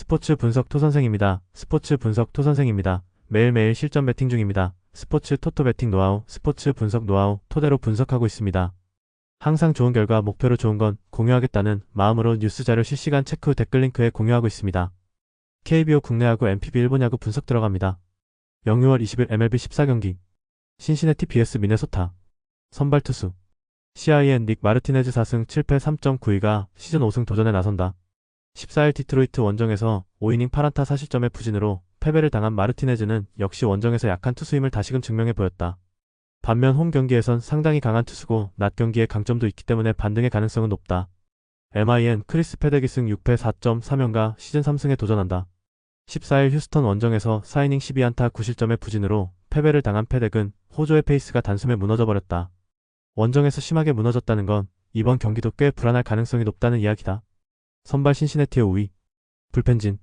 스포츠 분석 토선생입니다. 스포츠 분석 토선생입니다. 매일매일 실전 배팅 중입니다. 스포츠 토토 배팅 노하우, 스포츠 분석 노하우 토대로 분석하고 있습니다. 항상 좋은 결과 목표로 좋은 건 공유하겠다는 마음으로 뉴스 자료 실시간 체크 후 댓글 링크에 공유하고 있습니다. KBO 국내야구 MPB 일본 야구 분석 들어갑니다. 6월 20일 MLB 14경기 신시내티 vs 미네소타 선발 투수 CIN 닉 마르티네즈 4승 7패 3.92가 시즌 5승 도전에 나선다. 14일 디트로이트 원정에서 5이닝 8안타 4실점의 부진으로 패배를 당한 마르티네즈는 역시 원정에서 약한 투수임을 다시금 증명해 보였다. 반면 홈 경기에선 상당히 강한 투수고 낮 경기에 강점도 있기 때문에 반등의 가능성은 높다. MIN 크리스 페데기승 6패 4.3연가 시즌 3승에 도전한다. 14일 휴스턴 원정에서 4이닝 12안타 9실점의 부진으로 패배를 당한 페덱은 호조의 페이스가 단숨에 무너져버렸다. 원정에서 심하게 무너졌다는 건 이번 경기도 꽤 불안할 가능성이 높다는 이야기다. 선발 신시내티의 5위 불펜진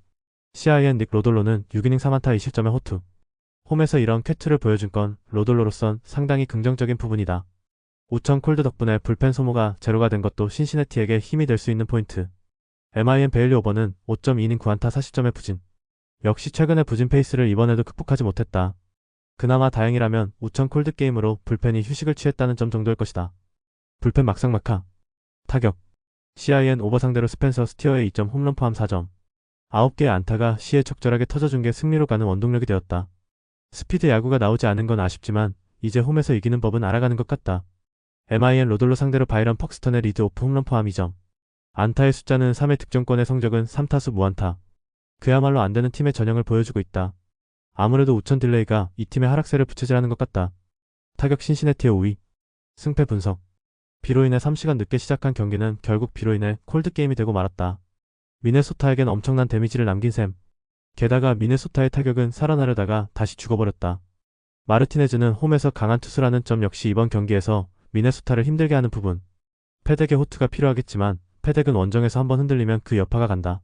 CIN 닉 로돌로는 6이닝 3안타 2실점의 호투. 홈에서 이런 쾌투를 보여준 건 로돌로로선 상당히 긍정적인 부분이다. 우천 콜드 덕분에 불펜 소모가 제로가 된 것도 신시내티에게 힘이 될 수 있는 포인트. MIN 베일리 오버는 5.2이닝 9안타 4실점의 부진. 역시 최근의 부진 페이스를 이번에도 극복하지 못했다. 그나마 다행이라면 우천 콜드 게임으로 불펜이 휴식을 취했다는 점 정도일 것이다. 불펜 막상막하 타격 CIN 오버 상대로 스펜서 스티어의 2점 홈런 포함 4점 9개의 안타가 시에 적절하게 터져준 게 승리로 가는 원동력이 되었다. 스피드 야구가 나오지 않은 건 아쉽지만 이제 홈에서 이기는 법은 알아가는 것 같다. MIN 로돌로 상대로 바이런 퍽스턴의 리드 오프 홈런 포함 2점 안타의 숫자는 3회 득점권의 성적은 3타수 무안타. 그야말로 안되는 팀의 전형을 보여주고 있다. 아무래도 우천 딜레이가 이 팀의 하락세를 부채질하는 것 같다. 타격 신시내티의 5위 승패 분석 비로 인해 3시간 늦게 시작한 경기는 결국 비로 인해 콜드게임이 되고 말았다. 미네소타에겐 엄청난 데미지를 남긴 셈. 게다가 미네소타의 타격은 살아나려다가 다시 죽어버렸다. 마르티네즈는 홈에서 강한 투수라는 점 역시 이번 경기에서 미네소타를 힘들게 하는 부분. 패덱의 호투가 필요하겠지만 패덱은 원정에서 한번 흔들리면 그 여파가 간다.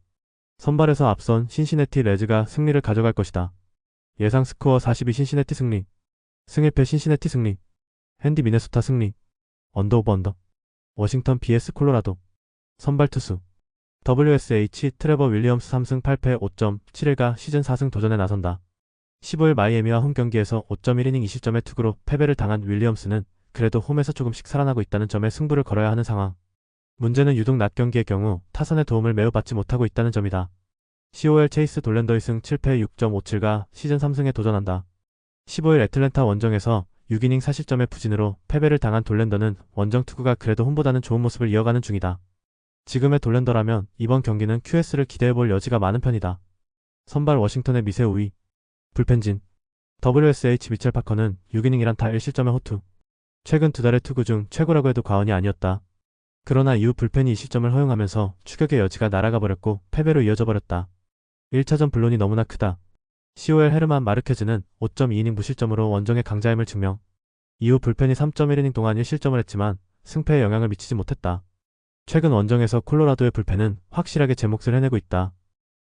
선발에서 앞선 신시내티 레즈가 승리를 가져갈 것이다. 예상 스코어 42 신시내티 승리 승1패 신시내티 승리 핸디 미네소타 승리 언더 오버 언더 워싱턴 vs 콜로라도 선발 투수 WSH 트레버 윌리엄스 3승 8패 5.71가 시즌 4승 도전에 나선다. 15일 마이애미와 홈 경기에서 5.1이닝 2실점의 투구로 패배를 당한 윌리엄스는 그래도 홈에서 조금씩 살아나고 있다는 점에 승부를 걸어야 하는 상황. 문제는 유독 낮 경기의 경우 타선의 도움을 매우 받지 못하고 있다는 점이다. COL 체이스 돌랜더의 승 7패 6.57가 시즌 3승에 도전한다. 15일 애틀랜타 원정에서 6이닝 4실점의 부진으로 패배를 당한 돌랜더는 원정 투구가 그래도 홈보다는 좋은 모습을 이어가는 중이다. 지금의 돌랜더라면 이번 경기는 QS를 기대해볼 여지가 많은 편이다. 선발 워싱턴의 미세 5위 불펜진 WSH 미첼 파커는 6이닝 1안타 1실점의 호투. 최근 두 달의 투구 중 최고라고 해도 과언이 아니었다. 그러나 이후 불펜이 2실점을 허용하면서 추격의 여지가 날아가 버렸고 패배로 이어져 버렸다. 1차전 분론이 너무나 크다. COL 헤르만 마르케즈는 5.2이닝 무실점으로 원정의 강자임을 증명. 이후 불펜이 3.1이닝 동안 1실점을 했지만 승패에 영향을 미치지 못했다. 최근 원정에서 콜로라도의 불펜은 확실하게 제 몫을 해내고 있다.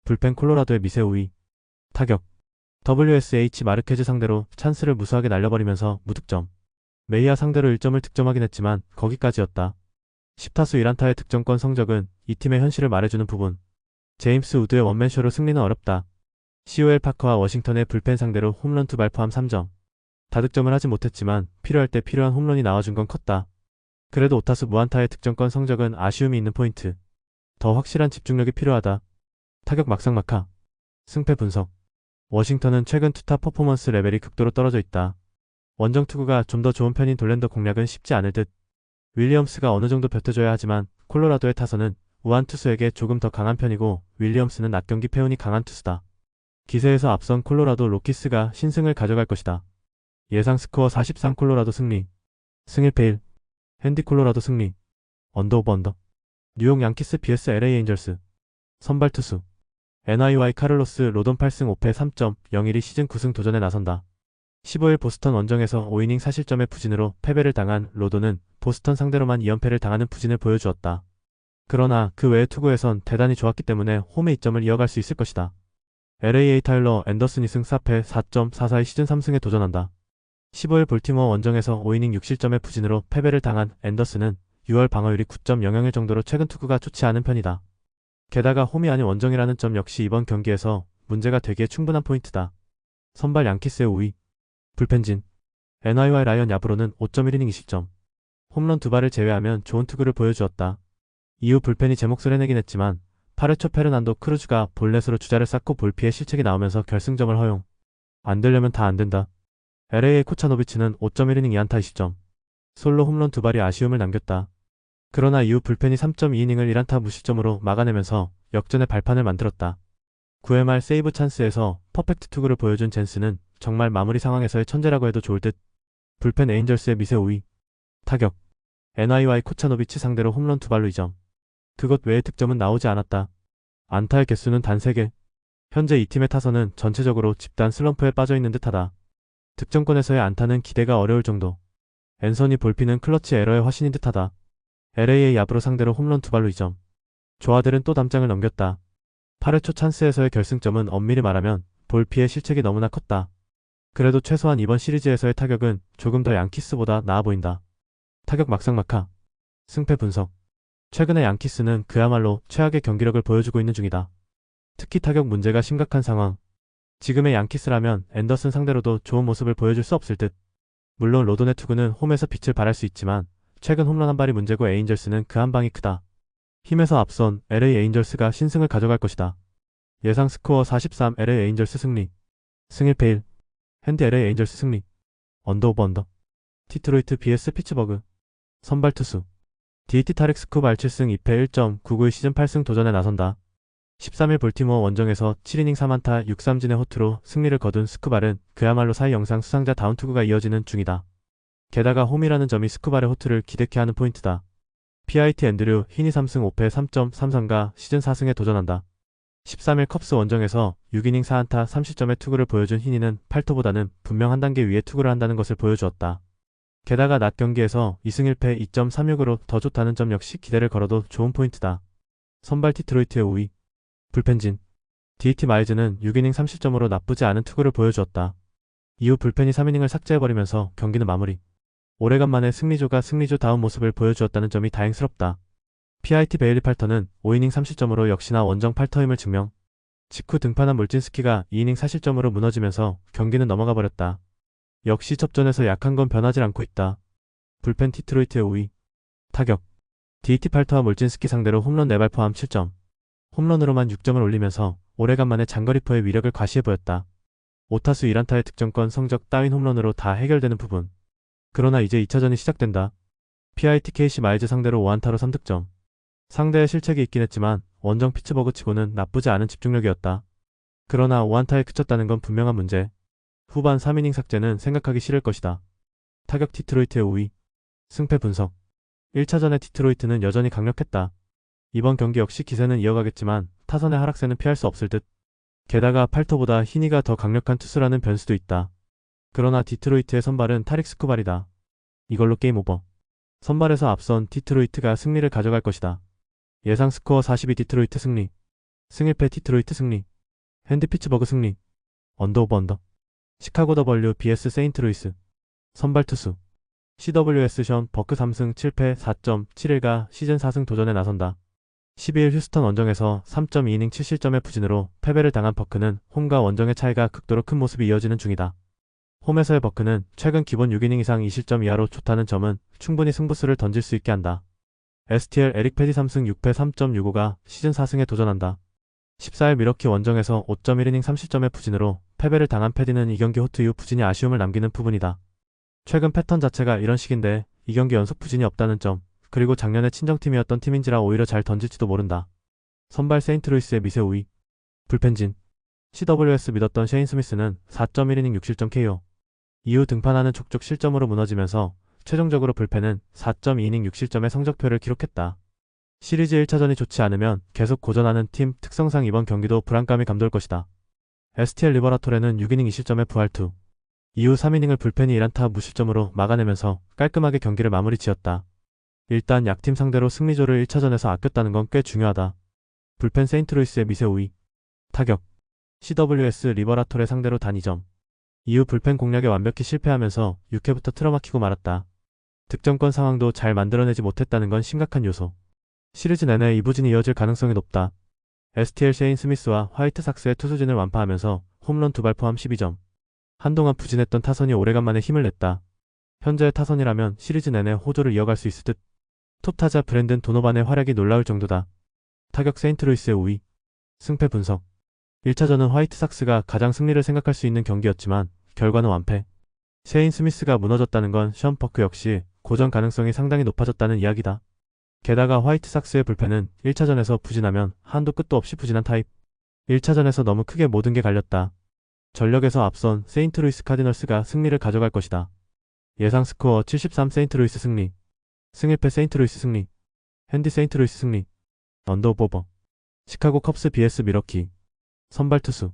불펜 콜로라도의 미세 5위 타격 WSH 마르케즈 상대로 찬스를 무수하게 날려버리면서 무득점. 메이아 상대로 1점을 득점하긴 했지만 거기까지였다. 10타수 1안타의 득점권 성적은 이 팀의 현실을 말해주는 부분. 제임스 우드의 원맨쇼로 승리는 어렵다. COL 파커와 워싱턴의 불펜 상대로 홈런 2발 포함 3점. 다득점을 하지 못했지만 필요할 때 필요한 홈런이 나와준 건 컸다. 그래도 5타수 무안타의 득점권 성적은 아쉬움이 있는 포인트. 더 확실한 집중력이 필요하다. 타격 막상막하 승패 분석 워싱턴은 최근 투타 퍼포먼스 레벨이 극도로 떨어져 있다. 원정 투구가 좀 더 좋은 편인 돌랜더 공략은 쉽지 않을 듯. 윌리엄스가 어느 정도 버텨줘야 하지만 콜로라도의 타선은 우한 투수에게 조금 더 강한 편이고 윌리엄스는 낮 경기 패운이 강한 투수다. 기세에서 앞선 콜로라도 로키스가 신승을 가져갈 것이다. 예상 스코어 43 콜로라도 승리 승1패 1 핸디 콜로라도 승리 언더 오버 언더 뉴욕 양키스 vs LA 에인절스 선발 투수 NIY 카를로스 로돈 8승 5패 3.01이 시즌 9승 도전에 나선다. 15일 보스턴 원정에서 5이닝 4실점의 부진으로 패배를 당한 로돈은 보스턴 상대로만 2연패를 당하는 부진을 보여주었다. 그러나 그 외의 투구에선 대단히 좋았기 때문에 홈의 이점을 이어갈 수 있을 것이다. LAA 타일러 앤더슨 2승 4패 4.44의 시즌 3승에 도전한다. 15일 볼티모어 원정에서 5이닝 6실점의 부진으로 패배를 당한 앤더슨은 6월 방어율이 9.001 정도로 최근 투구가 좋지 않은 편이다. 게다가 홈이 아닌 원정이라는 점 역시 이번 경기에서 문제가 되기에 충분한 포인트다. 선발 양키스의 우위. 불펜진. NYY 라이언 야브로는 5.1이닝 20점. 홈런 2발을 제외하면 좋은 투구를 보여주었다. 이후 불펜이 제 몫을 해내긴 했지만 8회 초 페르난도 크루즈가 볼넷으로 주자를 쌓고 볼 피해 실책이 나오면서 결승점을 허용. 안 되려면 다 안 된다. LA의 코차노비치는 5.1이닝 2안타 20점. 솔로 홈런 2발이 아쉬움을 남겼다. 그러나 이후 불펜이 3.2이닝을 1안타 무실점으로 막아내면서 역전의 발판을 만들었다. 9회 말 세이브 찬스에서 퍼펙트 투구를 보여준 젠스는 정말 마무리 상황에서의 천재라고 해도 좋을 듯. 불펜 에인절스의 미세 우위. 타격. NYY 코차노비치 상대로 홈런 2발로 2점. 그것 외의 득점은 나오지 않았다. 안타의 개수는 단 3개. 현재 이 팀의 타선은 전체적으로 집단 슬럼프에 빠져있는 듯하다. 득점권에서의 안타는 기대가 어려울 정도. 앤서니 볼피는 클러치 에러의 화신인 듯하다. LA의 야브로 상대로 홈런 2발로 2점. 조아들은 또 담장을 넘겼다. 8회 초 찬스에서의 결승점은 엄밀히 말하면 볼피의 실책이 너무나 컸다. 그래도 최소한 이번 시리즈에서의 타격은 조금 더 양키스보다 나아 보인다. 타격 막상막하. 승패 분석. 최근에 양키스는 그야말로 최악의 경기력을 보여주고 있는 중이다. 특히 타격 문제가 심각한 상황. 지금의 양키스라면 앤더슨 상대로도 좋은 모습을 보여줄 수 없을 듯. 물론 로돈의 투구는 홈에서 빛을 발할 수 있지만 최근 홈런 한 발이 문제고 에인절스는 그 한 방이 크다. 힘에서 앞선 LA 에인절스가 신승을 가져갈 것이다. 예상 스코어 43 LA 에인절스 승리. 승 1패 1. 핸디 LA 에인절스 승리. 언더 오버 언더. 디트로이트 vs 피츠버그. 선발 투수. DT 타릭 스쿠발 7승 2패 1.99의 시즌 8승 도전에 나선다. 13일 볼티모어 원정에서 7이닝 3안타 6삼진의 호투로 승리를 거둔 스쿠발은 그야말로 사이 영상 수상자 다운 투구가 이어지는 중이다. 게다가 홈이라는 점이 스쿠발의 호투를 기대케 하는 포인트다. PIT 앤드류 흰이 3승 5패 3.33가 시즌 4승에 도전한다. 13일 컵스 원정에서 6이닝 4안타 30점의 투구를 보여준 흰이는 팔토보다는 분명 한 단계 위에 투구를 한다는 것을 보여주었다. 게다가 낮 경기에서 2승 1패 2.36으로 더 좋다는 점 역시 기대를 걸어도 좋은 포인트다. 선발 디트로이트의 우위. 불펜진. DT 마이즈는 6이닝 30점으로 나쁘지 않은 투구를 보여주었다. 이후 불펜이 3이닝을 삭제해버리면서 경기는 마무리. 오래간만에 승리조가 승리조다운 모습을 보여주었다는 점이 다행스럽다. PIT 베일리 팔터는 5이닝 30점으로 역시나 원정 팔터임을 증명. 직후 등판한 몰진스키가 2이닝 4실점으로 무너지면서 경기는 넘어가 버렸다. 역시 접전에서 약한 건 변하지 않고 있다. 불펜 디트로이트의 우위. 타격. DT 팔터와 몰진스키 상대로 홈런 4발 포함 7점. 홈런으로만 6점을 올리면서 오래간만에 장거리포의 위력을 과시해 보였다. 5타수 1안타의 득점권 성적 따윈 홈런으로 다 해결되는 부분. 그러나 이제 2차전이 시작된다. PIT KC 마이즈 상대로 5안타로 3득점. 상대의 실책이 있긴 했지만 원정 피츠버그 치고는 나쁘지 않은 집중력이었다. 그러나 5안타에 그쳤다는 건 분명한 문제. 후반 3이닝 삭제는 생각하기 싫을 것이다. 타격 디트로이트의 우위. 승패 분석. 1차전의 디트로이트는 여전히 강력했다. 이번 경기 역시 기세는 이어가겠지만 타선의 하락세는 피할 수 없을 듯. 게다가 팔토보다 흰이가 더 강력한 투수라는 변수도 있다. 그러나 디트로이트의 선발은 타릭 스쿠발이다. 이걸로 게임 오버. 선발에서 앞선 디트로이트가 승리를 가져갈 것이다. 예상 스코어 42 디트로이트 승리. 승 1패 디트로이트 승리. 핸디 피츠버그 승리. 언더 오버 언더. 시카고 더블유 vs 세인트루이스. 선발 투수. CWS 션 버크 3승 7패 4.71가 시즌 4승 도전에 나선다. 12일 휴스턴 원정에서 3.2이닝 7실점의 부진으로 패배를 당한 버크는 홈과 원정의 차이가 극도로 큰 모습이 이어지는 중이다. 홈에서의 버크는 최근 기본 6이닝 이상 2실점 이하로 좋다는 점은 충분히 승부수를 던질 수 있게 한다. STL 에릭 패디 3승 6패 3.65가 시즌 4승에 도전한다. 14일 미러키 원정에서 5.1이닝 3실점의 부진으로 패배를 당한 패디는 이 경기 호투 이후 부진이 아쉬움을 남기는 부분이다. 최근 패턴 자체가 이런 식인데 이 경기 연속 부진이 없다는 점, 그리고 작년에 친정팀이었던 팀인지라 오히려 잘 던질지도 모른다. 선발 세인트루이스의 미세 우위. 불펜진. CWS 믿었던 셰인 스미스는 4.1이닝 6실점 KO. 이후 등판하는 족족 실점으로 무너지면서 최종적으로 불펜은 4.2이닝 6실점의 성적표를 기록했다. 시리즈 1차전이 좋지 않으면 계속 고전하는 팀 특성상 이번 경기도 불안감이 감돌 것이다. STL 리버라토레는 6이닝 2실점의 부활투. 이후 3이닝을 불펜이 1안타 무실점으로 막아내면서 깔끔하게 경기를 마무리 지었다. 일단 약팀 상대로 승리조를 1차전에서 아꼈다는 건 꽤 중요하다. 불펜 세인트루이스의 미세 우위. 타격. CWS 리버라토레 상대로 단 2점. 이후 불펜 공략에 완벽히 실패하면서 6회부터 틀어막히고 말았다. 득점권 상황도 잘 만들어내지 못했다는 건 심각한 요소. 시리즈 내내 이 부진이 이어질 가능성이 높다. STL 셰인 스미스와 화이트삭스의 투수진을 완파하면서 홈런 2발 포함 12점. 한동안 부진했던 타선이 오래간만에 힘을 냈다. 현재의 타선이라면 시리즈 내내 호조를 이어갈 수 있을 듯. 톱타자 브랜든 도노반의 활약이 놀라울 정도다. 타격 세인트루이스의 우위. 승패 분석. 1차전은 화이트삭스가 가장 승리를 생각할 수 있는 경기였지만 결과는 완패. 셰인 스미스가 무너졌다는 건 션 버크 역시 고전 가능성이 상당히 높아졌다는 이야기다. 게다가 화이트삭스의 불펜은 1차전에서 부진하면 한도 끝도 없이 부진한 타입. 1차전에서 너무 크게 모든 게 갈렸다. 전력에서 앞선 세인트루이스 카디널스가 승리를 가져갈 것이다. 예상 스코어 73 세인트루이스 승리. 승일패 세인트루이스 승리. 핸디 세인트루이스 승리. 언더오버. 시카고 컵스 vs 미러키. 선발 투수.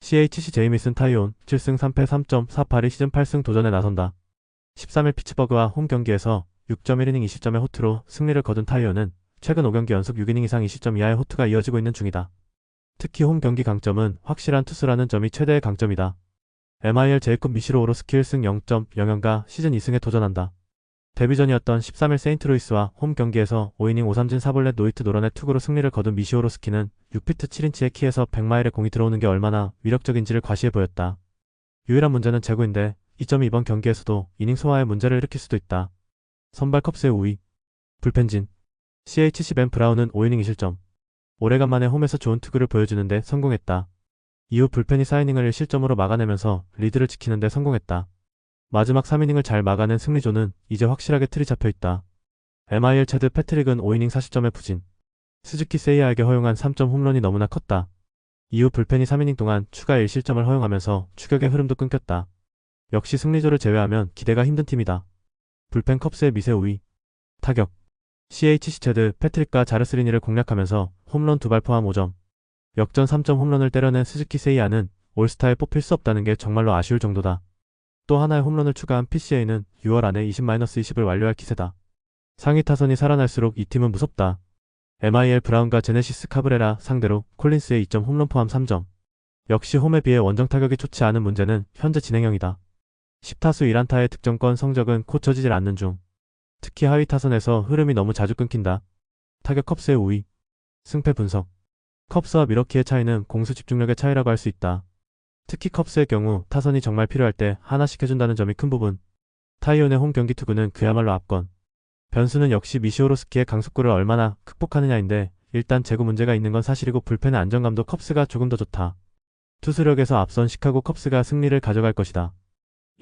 CHC 제이미슨 타이온 7승 3패 3.48이 시즌 8승 도전에 나선다. 13일 피츠버그와 홈 경기에서 6.1이닝 20점의 호투로 승리를 거둔 타이온은 최근 5경기 연속 6이닝 이상 20점 이하의 호투가 이어지고 있는 중이다. 특히 홈 경기 강점은 확실한 투수라는 점이 최대의 강점이다. MIL 제이콥 미시로 오로스키 1승 0.00가 시즌 2승에 도전한다. 데뷔전이었던 13일 세인트루이스와 홈 경기에서 5이닝 5삼진 4볼넷 노히트 노런의 투구로 승리를 거둔 미시오로스키는 6피트 7인치의 키에서 100마일에 공이 들어오는 게 얼마나 위력적인지를 과시해 보였다. 유일한 문제는 제구인데 이 점이 이번 경기에서도 이닝 소화에 문제를 일으킬 수도 있다. 선발 컵스의 우위. 불펜진. CHC 벤 브라운은 5이닝 2실점. 오래간만에 홈에서 좋은 투구를 보여주는데 성공했다. 이후 불펜이 4이닝을 1실점으로 막아내면서 리드를 지키는데 성공했다. 마지막 3이닝을 잘 막아낸 승리조는 이제 확실하게 틀이 잡혀있다. MIL 체드 패트릭은 5이닝 40점의 부진. 스즈키 세이야에게 허용한 3점 홈런이 너무나 컸다. 이후 불펜이 3이닝 동안 추가 1실점을 허용하면서 추격의 흐름도 끊겼다. 역시 승리조를 제외하면 기대가 힘든 팀이다. 불펜 컵스의 미세 우위. 타격. CHC 체드 패트릭과 자르스리니를 공략하면서 홈런 2발 포함 5점. 역전 3점 홈런을 때려낸 스즈키 세이야는 올스타에 뽑힐 수 없다는 게 정말로 아쉬울 정도다. 또 하나의 홈런을 추가한 PCA는 6월 안에 20-20을 완료할 기세다. 상위 타선이 살아날수록 이 팀은 무섭다. MIL 브라운과 제네시스 카브레라 상대로 콜린스의 2점 홈런 포함 3점. 역시 홈에 비해 원정 타격이 좋지 않은 문제는 현재 진행형이다. 10타수 1안타의 득점권 성적은 고쳐지질 않는 중. 특히 하위 타선에서 흐름이 너무 자주 끊긴다. 타격 컵스의 우위. 승패 분석. 컵스와 미러키의 차이는 공수 집중력의 차이라고 할 수 있다. 특히 컵스의 경우 타선이 정말 필요할 때 하나씩 해준다는 점이 큰 부분. 타이온의 홈 경기 투구는 그야말로 압권. 변수는 역시 미시오로스키의 강속구를 얼마나 극복하느냐인데 일단 제구 문제가 있는 건 사실이고 불펜의 안정감도 컵스가 조금 더 좋다. 투수력에서 앞선 시카고 컵스가 승리를 가져갈 것이다.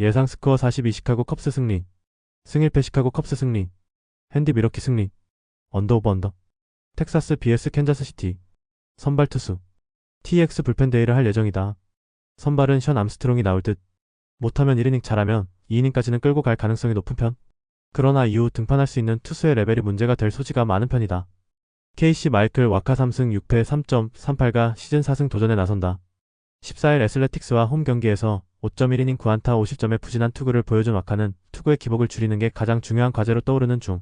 예상 스코어 42 시카고 컵스 승리. 승일패 시카고 컵스 승리. 핸디 미러키 승리. 언더오버 언더. 텍사스 vs 캔자스시티. 선발 투수. TX 불펜 데이를 할 예정이다. 선발은 션 암스트롱이 나올 듯. 못하면 1이닝 잘하면 2이닝까지는 끌고 갈 가능성이 높은 편. 그러나 이후 등판할 수 있는 투수의 레벨이 문제가 될 소지가 많은 편이다. KC 마이클 와카 3승 6패 3.38가 시즌 4승 도전에 나선다. 14일 애슬레틱스와 홈 경기에서 5.1이닝 9안타 50점의 부진한 투구를 보여준 와카는 투구의 기복을 줄이는 게 가장 중요한 과제로 떠오르는 중.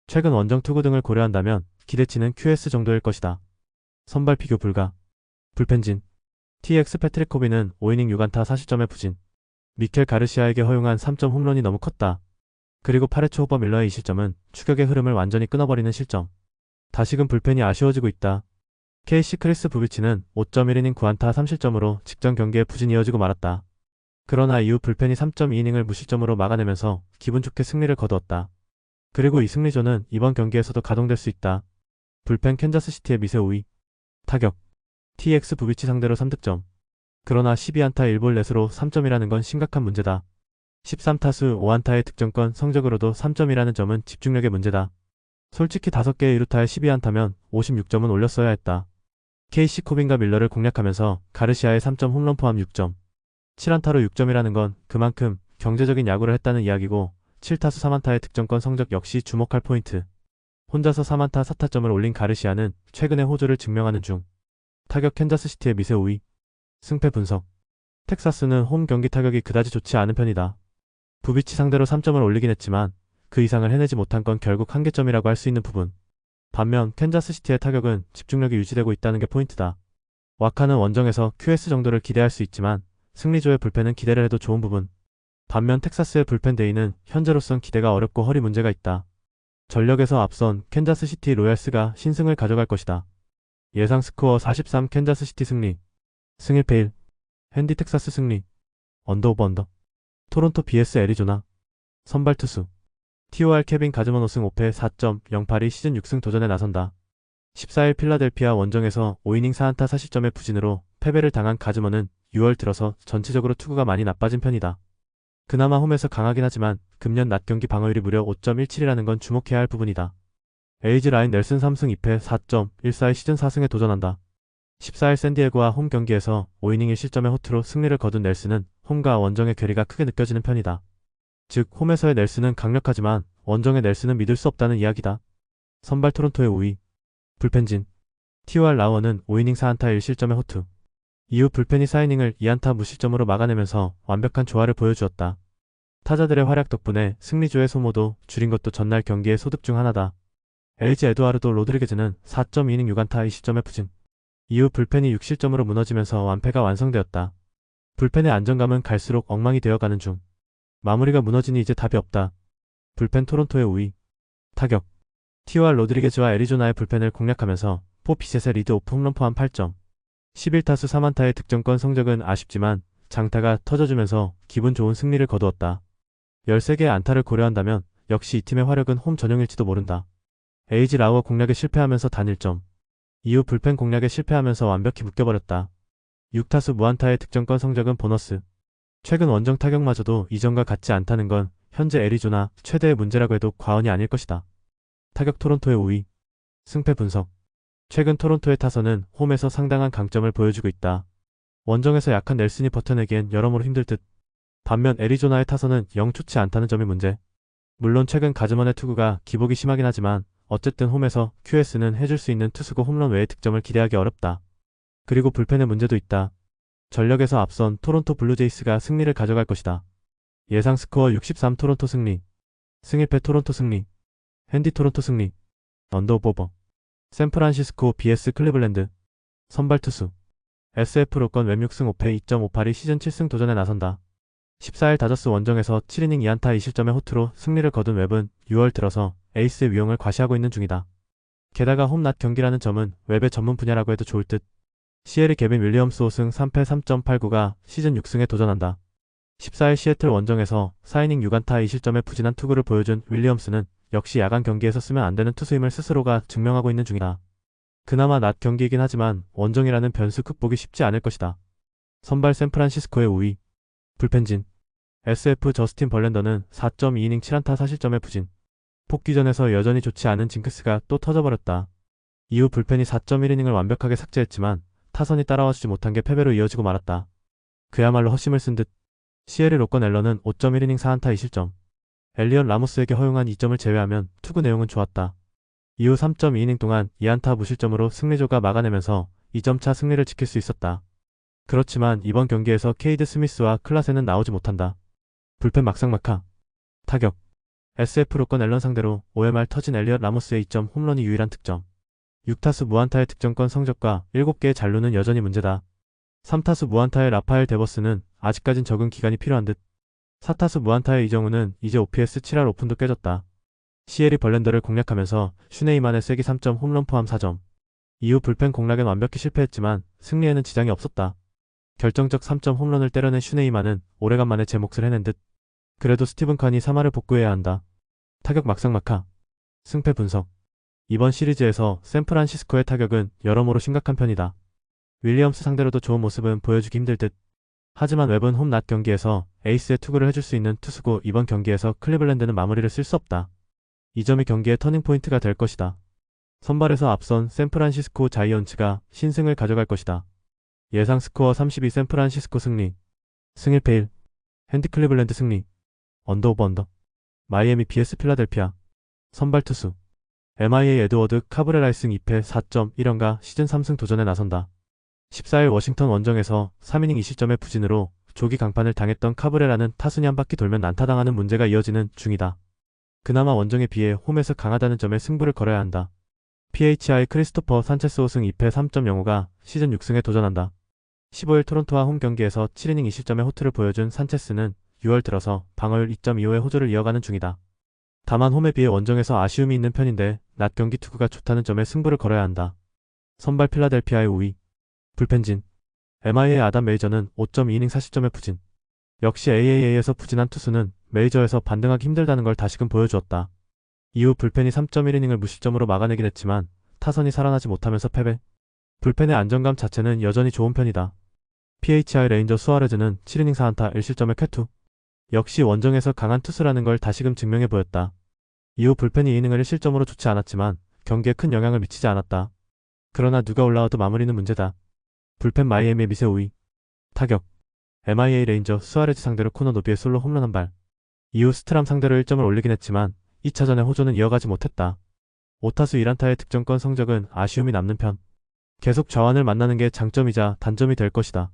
최근 원정 투구 등을 고려한다면 기대치는 QS 정도일 것이다. 선발 비교 불가. 불펜진. TX 패트릭 코비는 5이닝 6안타 40점의 부진. 미켈 가르시아에게 허용한 3점 홈런이 너무 컸다. 그리고 8회 초 호버 밀러의 2실점은 추격의 흐름을 완전히 끊어버리는 실점. 다시금 불펜이 아쉬워지고 있다. KC 크리스 부비치는 5.1이닝 9안타 3실점으로 직전 경기에 부진이 이어지고 말았다. 그러나 이후 불펜이 3.2이닝을 무실점으로 막아내면서 기분 좋게 승리를 거두었다. 그리고 이 승리조는 이번 경기에서도 가동될 수 있다. 불펜 캔자스시티의 미세 우위. 타격. TX 부비치 상대로 3득점. 그러나 12안타 1볼 넷으로 3점이라는 건 심각한 문제다. 13타수 5안타의 득점권 성적으로도 3점이라는 점은 집중력의 문제다. 솔직히 5개의 1루타에 12안타면 56점은 올렸어야 했다. KC 코빈과 밀러를 공략하면서 가르시아의 3점 홈런 포함 6점. 7안타로 6점이라는 건 그만큼 경제적인 야구를 했다는 이야기고 7타수 3안타의 득점권 성적 역시 주목할 포인트. 혼자서 3안타 4타점을 올린 가르시아는 최근의 호조를 증명하는 중. 타격 캔자스시티의 미세 우위. 승패 분석. 텍사스는 홈 경기 타격이 그다지 좋지 않은 편이다. 부비치 상대로 3점을 올리긴 했지만 그 이상을 해내지 못한 건 결국 한계점이라고 할 수 있는 부분. 반면 캔자스시티의 타격은 집중력이 유지되고 있다는 게 포인트다. 와카는 원정에서 QS 정도를 기대할 수 있지만 승리조의 불펜은 기대를 해도 좋은 부분. 반면 텍사스의 불펜 데이는 현재로선 기대가 어렵고 허리 문제가 있다. 전력에서 앞선 캔자스시티 로얄스가 신승을 가져갈 것이다. 예상 스코어 43 캔자스시티 승리. 승일패 1. 핸디 텍사스 승리. 언더 오버 언더. 토론토 vs 애리조나. 선발 투수. TOR 케빈 가즈먼 5승 5패 4.08이 시즌 6승 도전에 나선다. 14일 필라델피아 원정에서 5이닝 4안타 4실점의 부진으로 패배를 당한 가즈먼은 6월 들어서 전체적으로 투구가 많이 나빠진 편이다. 그나마 홈에서 강하긴 하지만 금년 낮 경기 방어율이 무려 5.17이라는 건 주목해야 할 부분이다. 에이즈 라인 넬슨 3승 2패 4.14의 시즌 4승에 도전한다. 14일 샌디에고와 홈 경기에서 5이닝 1실점의 호투로 승리를 거둔 넬슨은 홈과 원정의 괴리가 크게 느껴지는 편이다. 즉 홈에서의 넬슨은 강력하지만 원정의 넬슨은 믿을 수 없다는 이야기다. 선발 토론토의 5위. 불펜진. TOR 라우어는 5이닝 4안타 1실점의 호투. 이후 불펜이 4이닝을 2안타 무실점으로 막아내면서 완벽한 조화를 보여주었다. 타자들의 활약 덕분에 승리조의 소모도 줄인 것도 전날 경기의 소득 중 하나다. LG 에두아르도 로드리게즈는 4.2이닝 6안타 2실점의 부진. 이후 불펜이 6실점으로 무너지면서 완패가 완성되었다. 불펜의 안정감은 갈수록 엉망이 되어가는 중. 마무리가 무너지니 이제 답이 없다. 불펜 토론토의 5위. 타격. TOR 로드리게즈와 애리조나의 불펜을 공략하면서 포피셋의 리드 오프 홈런 포함 8점. 11타수 3안타의 득점권 성적은 아쉽지만 장타가 터져주면서 기분 좋은 승리를 거두었다. 13개의 안타를 고려한다면 역시 이 팀의 화력은 홈 전용일지도 모른다. 에이지 라우어 공략에 실패하면서 단 1점. 이후 불펜 공략에 실패하면서 완벽히 묶여버렸다. 6타수 무안타의 득점권 성적은 보너스. 최근 원정 타격마저도 이전과 같지 않다는 건 현재 애리조나 최대의 문제라고 해도 과언이 아닐 것이다. 타격 토론토의 5위. 승패 분석. 최근 토론토의 타선은 홈에서 상당한 강점을 보여주고 있다. 원정에서 약한 넬슨이 버텨내기엔 여러모로 힘들 듯. 반면 애리조나의 타선은 영 좋지 않다는 점이 문제. 물론 최근 가즈먼의 투구가 기복이 심하긴 하지만 어쨌든 홈에서 QS는 해줄 수 있는 투수고 홈런 외의 득점을 기대하기 어렵다. 그리고 불펜의 문제도 있다. 전력에서 앞선 토론토 블루제이스가 승리를 가져갈 것이다. 예상 스코어 63 토론토 승리. 승일패 토론토 승리. 핸디 토론토 승리. 언더 오버. 샌프란시스코 vs 클리블랜드. 선발 투수. SF 로건 웹 6승 5패 2.58이 시즌 7승 도전에 나선다. 14일 다저스 원정에서 7이닝 2안타 2실점의 호투로 승리를 거둔 웹은 6월 들어서 에이스의 위용을 과시하고 있는 중이다. 게다가 홈 낮 경기라는 점은 웹의 전문 분야라고 해도 좋을 듯. 시애리 개빈 윌리엄스 5승 3패 3.89가 시즌 6승에 도전한다. 14일 시애틀 원정에서 4이닝 6안타 2실점의 부진한 투구를 보여준 윌리엄스는 역시 야간 경기에서 쓰면 안 되는 투수임을 스스로가 증명하고 있는 중이다. 그나마 낮 경기이긴 하지만 원정이라는 변수 극복이 쉽지 않을 것이다. 선발 샌프란시스코의 5위. 불펜진. SF 저스틴 벌랜더는 4.2이닝 7안타 4실점의 부진. 복귀전에서 여전히 좋지 않은 징크스가 또 터져버렸다. 이후 불펜이 4.1이닝을 완벽하게 삭제했지만 타선이 따라와주지 못한 게 패배로 이어지고 말았다. 그야말로 헛심을 쓴 듯. 시에리 로건 앨런은 5.1이닝 4안타 2실점. 엘리언 라모스에게 허용한 2점을 제외하면 투구 내용은 좋았다. 이후 3.2이닝 동안 2안타 무실점으로 승리조가 막아내면서 2점차 승리를 지킬 수 있었다. 그렇지만 이번 경기에서 케이드 스미스와 클라센은 나오지 못한다. 불펜 막상막하. 타격. SF 로건 앨런 상대로 5회 말 터진 엘리엇 라모스의 2점 홈런이 유일한 득점. 6타수 무안타의 득점권 성적과 7개의 잔루는 여전히 문제다. 3타수 무안타의 라파엘 데버스는 아직까진 적응 기간이 필요한 듯. 4타수 무안타의 이정우는 이제 OPS 7할 오픈도 깨졌다. 시에리 벌랜더를 공략하면서 슈네이만의 쐐기 3점 홈런 포함 4점. 이후 불펜 공략엔 완벽히 실패했지만 승리에는 지장이 없었다. 결정적 3점 홈런을 때려낸 슈네이만은 오래간만에 제 몫을 해낸 듯. 그래도 스티븐 칸이 3할을 복구해야 한다. 타격 막상막하. 승패 분석. 이번 시리즈에서 샌프란시스코의 타격은 여러모로 심각한 편이다. 윌리엄스 상대로도 좋은 모습은 보여주기 힘들 듯. 하지만 웹은 홈 낮 경기에서 에이스의 투구를 해줄 수 있는 투수고 이번 경기에서 클리블랜드는 마무리를 쓸 수 없다. 이 점이 경기의 터닝포인트가 될 것이다. 선발에서 앞선 샌프란시스코 자이언츠가 신승을 가져갈 것이다. 예상 스코어 32 샌프란시스코 승리. 승일패 1. 핸디 클리블랜드 승리. 언더 오버 언더. 마이애미 vs 필라델피아. 선발 투수. MIA 에드워드 카브레라 1승 2패 4.1연가 시즌 3승 도전에 나선다. 14일 워싱턴 원정에서 3이닝 2실점의 부진으로 조기 강판을 당했던 카브레라는 타순이 한 바퀴 돌면 난타당하는 문제가 이어지는 중이다. 그나마 원정에 비해 홈에서 강하다는 점에 승부를 걸어야 한다. PHI 크리스토퍼 산체스 5승 2패 3.05가 시즌 6승에 도전한다. 15일 토론토와 홈 경기에서 7이닝 2실점의 호투를 보여준 산체스는 6월 들어서 방어율 2.25의 호조를 이어가는 중이다. 다만 홈에 비해 원정에서 아쉬움이 있는 편인데 낮 경기 투구가 좋다는 점에 승부를 걸어야 한다. 선발 필라델피아의 5위. 불펜진. MIA 아담 메이저는 5.2이닝 40점의 부진. 역시 AAA에서 부진한 투수는 메이저에서 반등하기 힘들다는 걸 다시금 보여주었다. 이후 불펜이 3.1이닝을 무실점으로 막아내긴 했지만 타선이 살아나지 못하면서 패배. 불펜의 안정감 자체는 여전히 좋은 편이다. PHI 레인저 수아레즈는 7이닝 4안타 1실점의 쾌투. 역시 원정에서 강한 투수라는 걸 다시금 증명해 보였다. 이후 불펜이 이닝을 1실점으로 좋지 않았지만 경기에 큰 영향을 미치지 않았다. 그러나 누가 올라와도 마무리는 문제다. 불펜 마이애미의 미세 5위. 타격. MIA 레인저 수아레즈 상대로 코너 노비의 솔로 홈런 한 발. 이후 스트람 상대로 1점을 올리긴 했지만 2차전의 호조는 이어가지 못했다. 5타수 1안타의 득점권 성적은 아쉬움이 남는 편. 계속 좌완을 만나는 게 장점이자 단점이 될 것이다.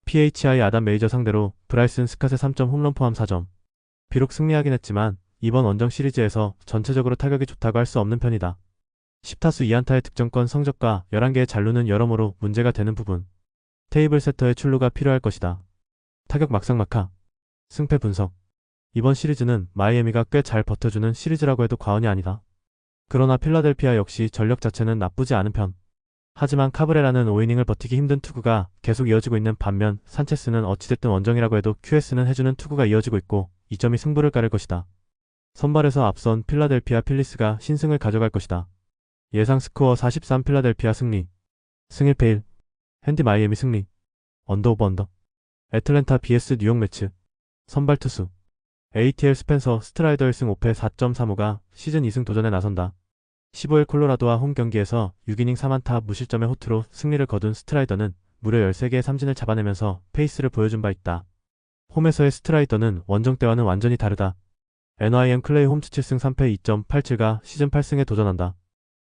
PHI 아담 메이저 상대로 브라이슨 스캇의 3점 홈런 포함 4점. 비록 승리하긴 했지만 이번 원정 시리즈에서 전체적으로 타격이 좋다고 할 수 없는 편이다. 10타수 2안타의 득점권 성적과 11개의 잔루는 여러모로 문제가 되는 부분. 테이블 세터의 출루가 필요할 것이다. 타격 막상막하. 승패 분석. 이번 시리즈는 마이애미가 꽤 잘 버텨주는 시리즈라고 해도 과언이 아니다. 그러나 필라델피아 역시 전력 자체는 나쁘지 않은 편. 하지만 카브레라는 5이닝을 버티기 힘든 투구가 계속 이어지고 있는 반면 산체스는 어찌됐든 원정이라고 해도 QS는 해주는 투구가 이어지고 있고 이 점이 승부를 가를 것이다. 선발에서 앞선 필라델피아 필리스가 신승을 가져갈 것이다. 예상 스코어 43 필라델피아 승리. 승 1패 1. 핸디 마이애미 승리. 언더 오버 언더. 애틀랜타 vs 뉴욕 매치. 선발 투수. ATL 스펜서 스트라이더 1승 5패 4.35가 시즌 2승 도전에 나선다. 15일 콜로라도와 홈 경기에서 6이닝 3안타 무실점의 호투로 승리를 거둔 스트라이더는 무려 13개의 삼진을 잡아내면서 페이스를 보여준 바 있다. 홈에서의 스트라이더는 원정 때와는 완전히 다르다. NYM 클레이 홈츠 7승 3패 2.87가 시즌 8승에 도전한다.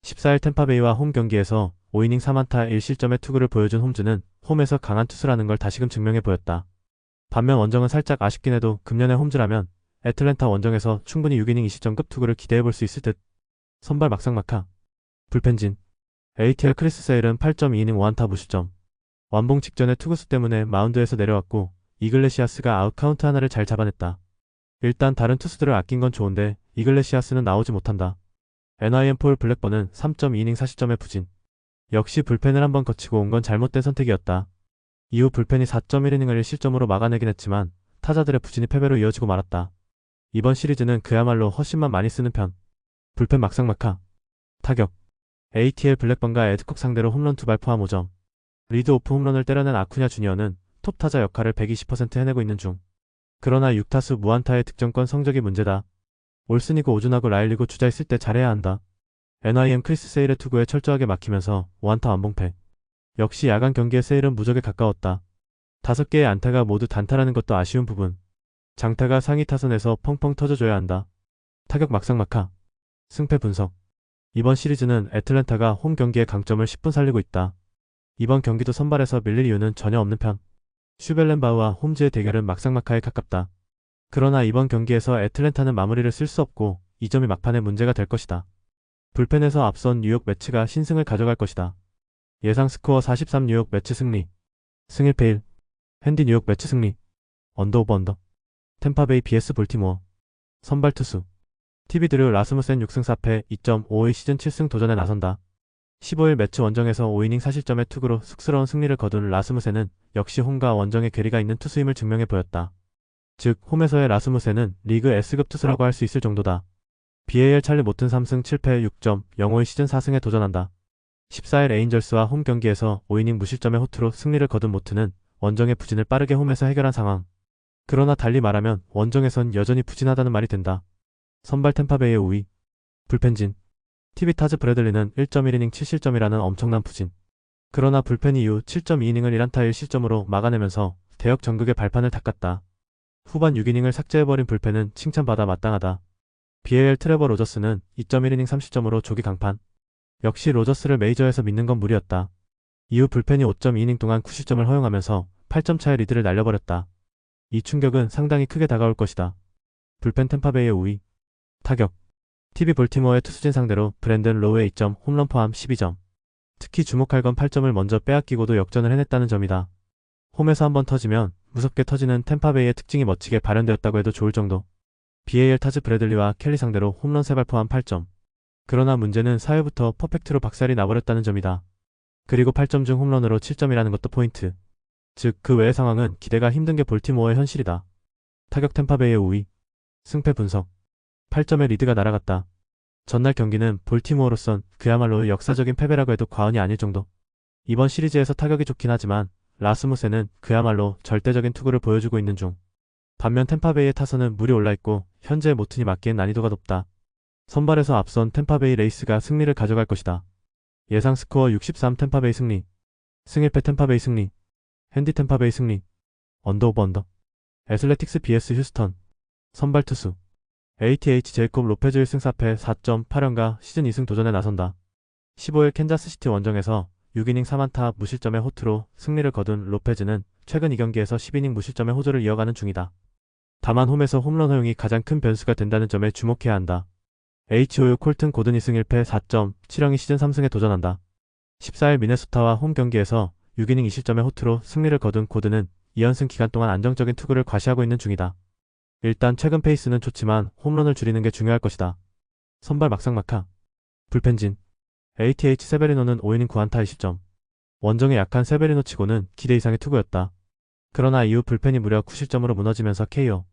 14일 템파베이와 홈 경기에서 5이닝 3안타 1실점의 투구를 보여준 홈즈는 홈에서 강한 투수라는 걸 다시금 증명해 보였다. 반면 원정은 살짝 아쉽긴 해도 금년의 홈즈라면 애틀랜타 원정에서 충분히 6이닝 2실점급 투구를 기대해볼 수 있을 듯. 선발 막상막하. 불펜진. ATL 크리스 세일은 8.2이닝 5안타 무실점. 완봉 직전의 투구수 때문에 마운드에서 내려왔고 이글레시아스가 아웃카운트 하나를 잘 잡아냈다. 일단 다른 투수들을 아낀 건 좋은데 이글레시아스는 나오지 못한다. NIM 폴 블랙번은 3.2이닝 4실점의 부진. 역시 불펜을 한번 거치고 온 건 잘못된 선택이었다. 이후 불펜이 4.1이닝을 1실점으로 막아내긴 했지만 타자들의 부진이 패배로 이어지고 말았다. 이번 시리즈는 그야말로 헛심만 많이 쓰는 편. 불펜 막상막하. 타격. ATL 블랙번과 에드콕 상대로 홈런 2발 포함 5점. 리드 오프 홈런을 때려낸 아쿠냐 주니어는 톱 타자 역할을 120% 해내고 있는 중. 그러나 6타수 무안타의 득점권 성적이 문제다. 올슨이고 오준하고 라일리고 주자 있을 때 잘해야 한다. NIM 크리스 세일의 투구에 철저하게 막히면서 5안타 완봉패. 역시 야간 경기의 세일은 무적에 가까웠다. 5개의 안타가 모두 단타라는 것도 아쉬운 부분. 장타가 상위 타선에서 펑펑 터져줘야 한다. 타격 막상막하. 승패 분석. 이번 시리즈는 애틀랜타가 홈 경기의 강점을 10분 살리고 있다. 이번 경기도 선발에서 밀릴 이유는 전혀 없는 편. 슈벨렌바우와 홈즈의 대결은 막상막하에 가깝다. 그러나 이번 경기에서 애틀랜타는 마무리를 쓸 수 없고 이 점이 막판에 문제가 될 것이다. 불펜에서 앞선 뉴욕 매치가 신승을 가져갈 것이다. 예상 스코어 43 뉴욕 매치 승리. 승 1패 1. 핸디 뉴욕 매치 승리. 언더 오버 언더. 템파베이 vs 볼티모어. 선발 투수. TV 드류 라스무센 6승 4패 2.55 시즌 7승 도전에 나선다. 15일 매치 원정에서 5이닝 4실점의 투구로 쑥스러운 승리를 거둔 라스무센은 역시 홈과 원정의 괴리가 있는 투수임을 증명해 보였다. 즉 홈에서의 라스무센은 리그 S급 투수라고 할 수 있을 정도다. BAL 찰리 모튼 3승 7패 6.05의 시즌 4승에 도전한다. 14일 에인절스와 홈 경기에서 5이닝 무실점의 호투로 승리를 거둔 모튼은 원정의 부진을 빠르게 홈에서 해결한 상황. 그러나 달리 말하면 원정에선 여전히 부진하다는 말이 된다. 선발 템파베이의 5위. 불펜진. TV 타즈 브래들리는 1.1이닝 7실점이라는 엄청난 부진. 그러나 불펜 이후 7.2이닝을 1안타 1실점으로 막아내면서 대역 전극의 발판을 닦았다. 후반 6이닝을 삭제해버린 불펜은 칭찬받아 마땅하다. BAL 트레버 로저스는 2.1이닝 3실점으로 조기 강판. 역시 로저스를 메이저에서 믿는 건 무리였다. 이후 불펜이 5.2이닝 동안 9실점을 허용하면서 8점 차의 리드를 날려버렸다. 이 충격은 상당히 크게 다가올 것이다. 불펜 템파베이의 5위. 타격. TV 볼티모어의 투수진 상대로 브랜든 로우의 2점 홈런 포함 12점. 특히 주목할 건 8점을 먼저 빼앗기고도 역전을 해냈다는 점이다. 홈에서 한번 터지면 무섭게 터지는 템파베이의 특징이 멋지게 발현되었다고 해도 좋을 정도. BAL 타즈 브래들리와 켈리 상대로 홈런 3발 포함 8점. 그러나 문제는 4회부터 퍼펙트로 박살이 나버렸다는 점이다. 그리고 8점 중 홈런으로 7점이라는 것도 포인트. 즉 그 외의 상황은 기대가 힘든 게 볼티모어의 현실이다. 타격 템파베이의 우위. 승패 분석. 8점의 리드가 날아갔다. 전날 경기는 볼티모어로선 그야말로 역사적인 패배라고 해도 과언이 아닐 정도. 이번 시리즈에서 타격이 좋긴 하지만 라스무센은 그야말로 절대적인 투구를 보여주고 있는 중. 반면 템파베이의 타선은 물이 올라있고 현재 모튼이 맞기엔 난이도가 높다. 선발에서 앞선 템파베이 레이스가 승리를 가져갈 것이다. 예상 스코어 63 템파베이 승리. 승일패 템파베이 승리. 핸디 템파베이 승리. 언더 오버 언더. 애슬레틱스 vs 휴스턴. 선발 투수 ATH 제이콥 로페즈 1승 4패 4.8연가 시즌 2승 도전에 나선다. 15일 캔자스시티 원정에서 6이닝 4안타 무실점의 호투로 승리를 거둔 로페즈는 최근 2경기에서 10이닝 무실점의 호조를 이어가는 중이다. 다만 홈에서 홈런 허용이 가장 큰 변수가 된다는 점에 주목해야 한다. HOU 콜튼 고든 2승 1패 4.7영이 시즌 3승에 도전한다. 14일 미네소타와 홈 경기에서 6이닝 2실점의 호투로 승리를 거둔 고든은 2연승 기간 동안 안정적인 투구를 과시하고 있는 중이다. 일단 최근 페이스는 좋지만 홈런을 줄이는 게 중요할 것이다. 선발 막상막하. 불펜진. ATH 세베리노는 5이닝 9안타 20점. 원정에 약한 세베리노 치고는 기대 이상의 투구였다. 그러나 이후 불펜이 무려 9실점으로 무너지면서 KO.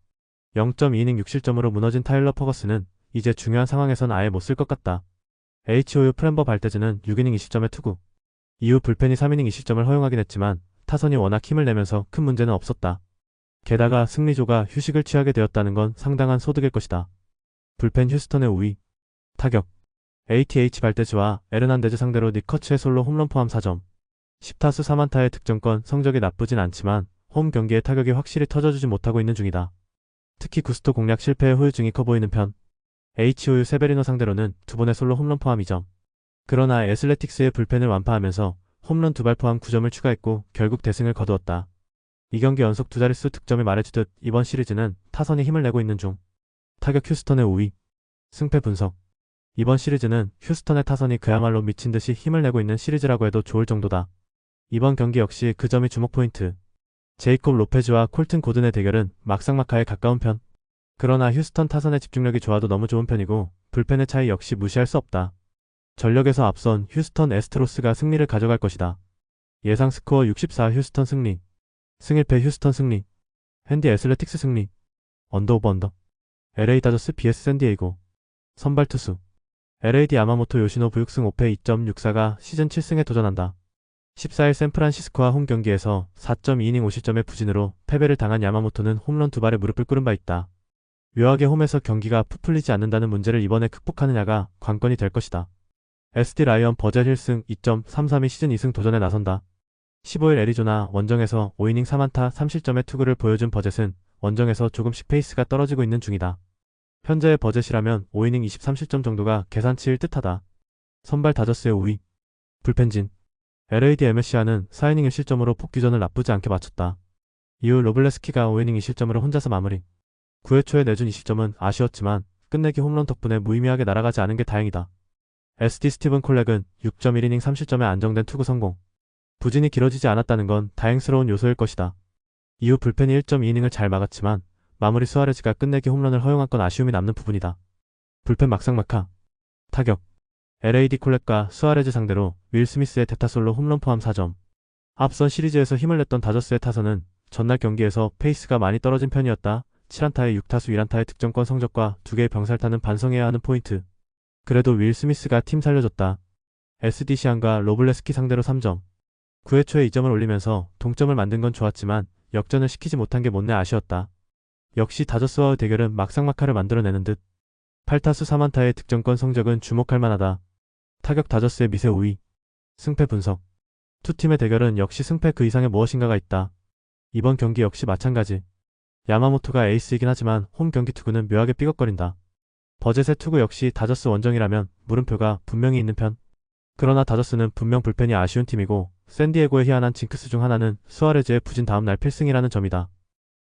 0.2이닝 6실점으로 무너진 타일러 퍼거스는 이제 중요한 상황에선 아예 못 쓸 것 같다. HOU 프렘버 발테즈는 6이닝 20점의 투구. 이후 불펜이 3이닝 20점을 허용하긴 했지만 타선이 워낙 힘을 내면서 큰 문제는 없었다. 게다가 승리조가 휴식을 취하게 되었다는 건 상당한 소득일 것이다. 불펜 휴스턴의 우위. 타격. ATH 발테즈와 에르난데즈 상대로 니커츠의 솔로 홈런 포함 4점. 10타수 3안타의 득점권 성적이 나쁘진 않지만 홈 경기의 타격이 확실히 터져주지 못하고 있는 중이다. 특히 구스토 공략 실패의 후유증이 커 보이는 편. HOU 세베리노 상대로는 2번의 솔로 홈런 포함 2점. 그러나 애슬레틱스의 불펜을 완파하면서 홈런 2발 포함 9점을 추가했고 결국 대승을 거두었다. 2경기 연속 2자릿수 득점이 말해주듯 이번 시리즈는 타선이 힘을 내고 있는 중. 타격 휴스턴의 우위. 승패 분석. 이번 시리즈는 휴스턴의 타선이 그야말로 미친듯이 힘을 내고 있는 시리즈라고 해도 좋을 정도다. 이번 경기 역시 그 점이 주목 포인트. 제이콥 로페즈와 콜튼 고든의 대결은 막상막하에 가까운 편. 그러나 휴스턴 타선의 집중력이 좋아도 너무 좋은 편이고 불펜의 차이 역시 무시할 수 없다. 전력에서 앞선 휴스턴 애스트로스가 승리를 가져갈 것이다. 예상 스코어 64 휴스턴 승리. 승일패 휴스턴 승리. 핸디 애슬레틱스 승리. 언더 오버 언더. LA 다저스 vs 샌디에이고. 선발 투수 LAD 야마모토 요시노부 6승 5패 2.64가 시즌 7승에 도전한다. 14일 샌프란시스코와 홈 경기에서 4.2이닝 5실점의 부진으로 패배를 당한 야마모토는 홈런 2발에 무릎을 꿇은 바 있다. 묘하게 홈에서 경기가 풋풀리지 않는다는 문제를 이번에 극복하느냐가 관건이 될 것이다. SD 라이언 버젯 1승 2.33이 시즌 2승 도전에 나선다. 15일 애리조나 원정에서 5이닝 3안타 3실점의 투구를 보여준 버젯은 원정에서 조금씩 페이스가 떨어지고 있는 중이다. 현재의 버젯이라면 5이닝 23실점 정도가 계산치일 듯하다. 선발 다저스의 우위. 불펜진. LAD MSC와는 4이닝 1실점으로 복귀전을 나쁘지 않게 마쳤다. 이후 로블레스키가 5이닝 2실점으로 혼자서 마무리. 9회 초에 내준 2실점은 아쉬웠지만 끝내기 홈런 덕분에 무의미하게 날아가지 않은 게 다행이다. SD 스티븐 콜렉은 6.1이닝 3실점에 안정된 투구 성공. 부진이 길어지지 않았다는 건 다행스러운 요소일 것이다. 이후 불펜이 1.2이닝을 잘 막았지만 마무리 수아레즈가 끝내기 홈런을 허용한 건 아쉬움이 남는 부분이다. 불펜 막상막하. 타격. LAD 콜렉과 수아레즈 상대로 윌 스미스의 대타솔로 홈런 포함 4점. 앞선 시리즈에서 힘을 냈던 다저스의 타선은 전날 경기에서 페이스가 많이 떨어진 편이었다. 7안타에 6타수 1안타의 득점권 성적과 2개의 병살타는 반성해야 하는 포인트. 그래도 윌 스미스가 팀 살려줬다. SD시안과 로블레스키 상대로 3점. 9회 초에 2점을 올리면서 동점을 만든 건 좋았지만 역전을 시키지 못한 게 못내 아쉬웠다. 역시 다저스와의 대결은 막상막하를 만들어내는 듯. 8타수 3안타의 득점권 성적은 주목할 만하다. 타격 다저스의 미세 우위. 승패 분석. 두 팀의 대결은 역시 승패 그 이상의 무엇인가가 있다. 이번 경기 역시 마찬가지. 야마모토가 에이스이긴 하지만 홈 경기 투구는 묘하게 삐걱거린다. 버젯의 투구 역시 다저스 원정이라면 물음표가 분명히 있는 편. 그러나 다저스는 분명 불펜이 아쉬운 팀이고 샌디에고의 희한한 징크스 중 하나는 수아레즈의 부진 다음날 필승이라는 점이다.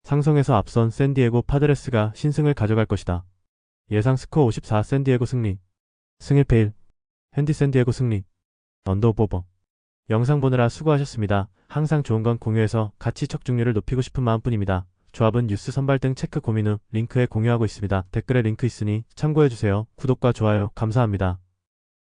상성에서 앞선 샌디에고 파드레스가 신승을 가져갈 것이다. 예상 스코어 54 샌디에고 승리. 승일패 1. 핸디 샌디에고 승리. 언더 오버. 영상 보느라 수고하셨습니다. 항상 좋은 건 공유해서 같이 척중률을 높이고 싶은 마음뿐입니다. 조합은 뉴스 선발 등 체크 고민 후 링크에 공유하고 있습니다. 댓글에 링크 있으니 참고해주세요. 구독과 좋아요 감사합니다.